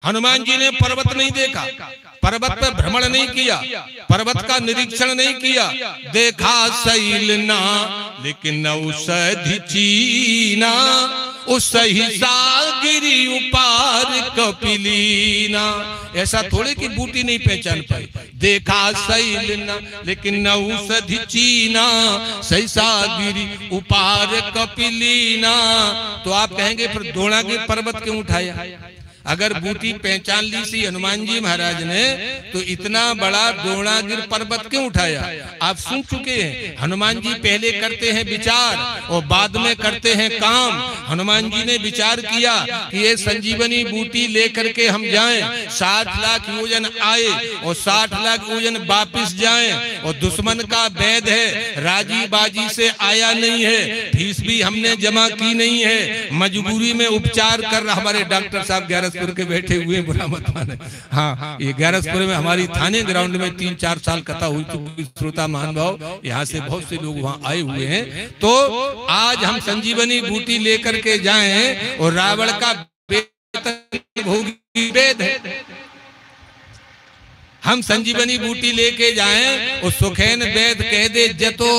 हनुमान जी ने पर्वत नहीं देखा, पर्वत पर भ्रमण नहीं किया, पर्वत का निरीक्षण नहीं किया। देखा सैलना लेकिन औषधि चीना, उस सहसा गिरी उपार कपिलीना। ऐसा थोड़े कि बूटी नहीं पहचान पाई। देखा सैलना लेकिन औषधि चीना, सहसा गिरी उपार कपिलीना। तो आप कहेंगे फिर द्रोणागिरि पर्वत क्यों उठाया? अगर बूटी पहचान ली सी हनुमान जी महाराज ने तो इतना बड़ा द्रोणागिरि पर्वत क्यों उठाया? आप सुन चुके हैं, हनुमान जी पहले करते हैं विचार और बाद में करते हैं काम। हनुमान जी ने विचार किया कि ये संजीवनी बूटी लेकर के हम जाएं, 60 लाख योजन आए और 60 लाख योजन वापिस जाएं, और दुश्मन का वैद है, राजी बाजी से आया नहीं है, फीस भी हमने जमा की नहीं है, मजबूरी में उपचार कर रहा। हमारे डॉक्टर साहब ग्यारसपुर के बैठे हुए, बुरा मत माने। हाँ, ये ग्यारसपुर में हमारी थाने ग्राउंड में 3-4 साल कथा हुई थी। श्रोता महानुभाव यहाँ से बहुत से लोग वहाँ आए हुए हैं। तो आज हम संजीवनी बूटी लेकर के जाएं और रावण का भोगी वेद है, हम संजीवनी बूटी लेके जाएं और सुखैन वेद कह दे जतो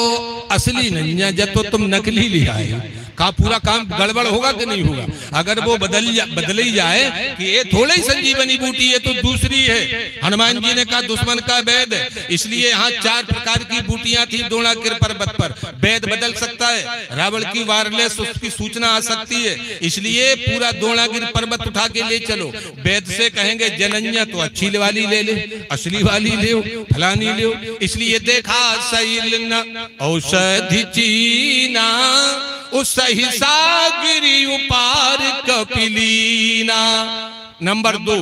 असली नहीं, जतो तुम नकली ले आए, का पूरा काम गड़बड़ होगा कि नहीं होगा? अगर वो बदल ही जाए कि ये थोड़ी ही संजीवनी बूटी है तो दूसरी है। हनुमान जी ने कहा दुश्मन का वेद है, इसलिए यहाँ 4 प्रकार की बूटियां थी द्रोणागिरि पर्वत पर। वेद बदल सकता है, रावण की वायरलेस उसकी सूचना आ सकती है, इसलिए पूरा द्रोणागिरि पर्वत उठा के ले चलो। वेद से कहेंगे जनन्या तो अच्छी वाली ले ले, असली वाली ले, फलानी ले। इसलिए देखा सैलना औषधि चीना, उस सहसा गिरी उपार कपिलीना। नंबर 2,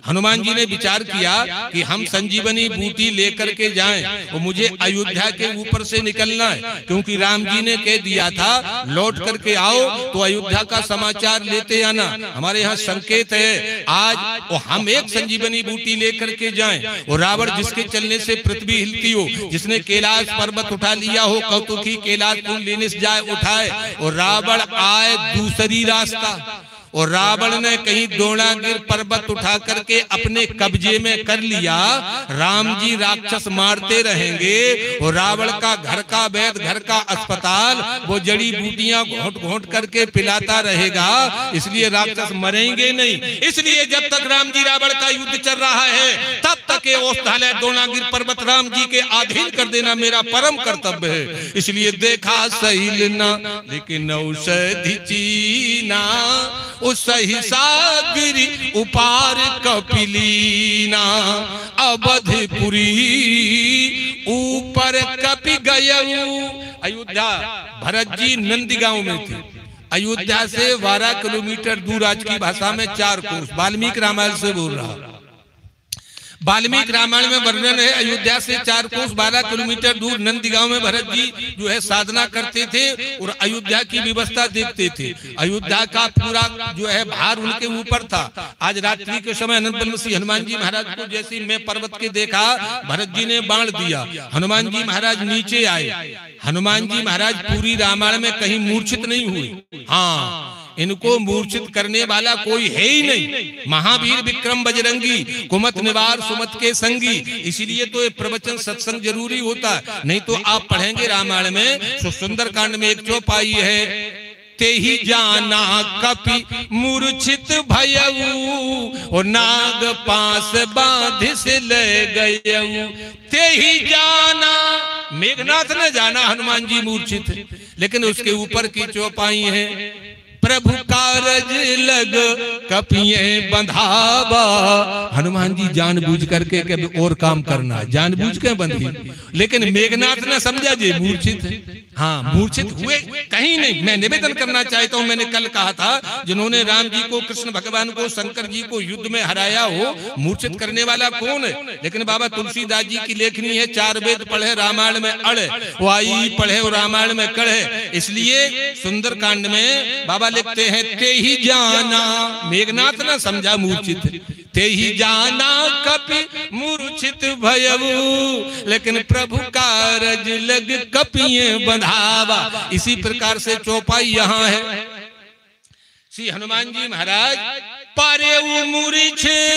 हनुमान जी ने विचार किया कि हम संजीवनी बूटी लेकर के जाएं और मुझे अयोध्या के ऊपर से निकलना है, क्योंकि राम जी ने कह दिया था लौट करके आओ तो अयोध्या का समाचार लेते आना। हमारे यहाँ संकेत है आज, और हम एक संजीवनी बूटी लेकर के जाएं और रावण जिसके चलने से पृथ्वी हिलती हो, जिसने कैलाश पर्वत उठा लिया हो, कौतुकी कैलाश लेने से जाए उठाए, और रावण आए दूसरी रास्ता, और रावण ने कहीं द्रोणागिरि पर्वत उठा करके अपने कब्जे में कर लिया। राम जी राक्षस मारते रहेंगे और रावण का घर का वैद, घर का अस्पताल, वो जड़ी बूटियां घोंट घोंट करके पिलाता रहेगा, इसलिए राक्षस मरेंगे नहीं। इसलिए जब तक राम जी रावण का युद्ध चल रहा है तब तक ये औषधालय द्रोणागिरि पर्वत राम जी के अधीन कर देना मेरा परम कर्तव्य है। इसलिए देखा सैलना लेकिन औषधि चीना, उस सहसा गिरी उपार कपिलीना। अवधपुरी ऊपर कपि गयऊ। अयोध्या, भरत जी नंदीगांव में थे। अयोध्या से 12 किलोमीटर दूर, आज की भाषा में 4 कोस, वाल्मीकि रामायण से बोल रहा। वाल्मीकि रामायण में वर्णन है अयोध्या से 4 कोस 12 किलोमीटर दूर नंदीगांव में भरत जी जो है साधना करते थे और अयोध्या की व्यवस्था देखते थे। अयोध्या का पूरा जो है भार उनके ऊपर था। आज रात्रि के समय अनंत मसीह हनुमान जी महाराज को जैसे मैं पर्वत के देखा, भरत जी ने बाण दिया, हनुमान जी महाराज नीचे आए। हनुमान जी महाराज पूरी रामायण में कहीं मूर्छित नहीं हुए। हाँ, इनको मूर्छित करने वाला कोई है ही नहीं। महावीर विक्रम बजरंगी, कुमत निवार सुमत के संगी। इसीलिए तो ये प्रवचन सत्संग जरूरी होता है। नहीं तो आप पढ़ेंगे रामायण में, सुंदर कांड में एक चौपाई है, ते ही जाना कपि मूर्छित भयऊ और नाग पास बांध से ले गयऊ। ते ही जाना, मेघनाथ ने जाना हनुमान जी मूर्छित, लेकिन उसके ऊपर की चौपाई है, प्रभु कारज लग कपिये बंधावा। हनुमान जी जानबूझ करके और काम करना, जानबूझ के बंधी, लेकिन मेघनाथ ने समझा जी मूर्छित है। हाँ, मूर्छित हुए कहीं नहीं। मैं निवेदन करना चाहता हूँ, मैंने कल कहा था जिन्होंने राम जी को, कृष्ण भगवान को, शंकर जी को युद्ध में हराया हो, मूर्छित करने वाला कौन है? लेकिन बाबा तुलसीदास जी की लेखनी है, 4 वेद पढ़े रामायण में अड़े, वो आई पढ़े और रामायण में कड़े। इसलिए सुंदर कांड में बाबा लिखते हैं, ते ही जाना, मेघनाथ ने समझा मूर्छित, ते ही जाना कपि मूर्छित भयऊ, लेकिन प्रभु कारज लग कपिये बंधावा। इसी प्रकार से चौपाई यहाँ है। श्री हनुमान जी महाराज पारे उमुरी छे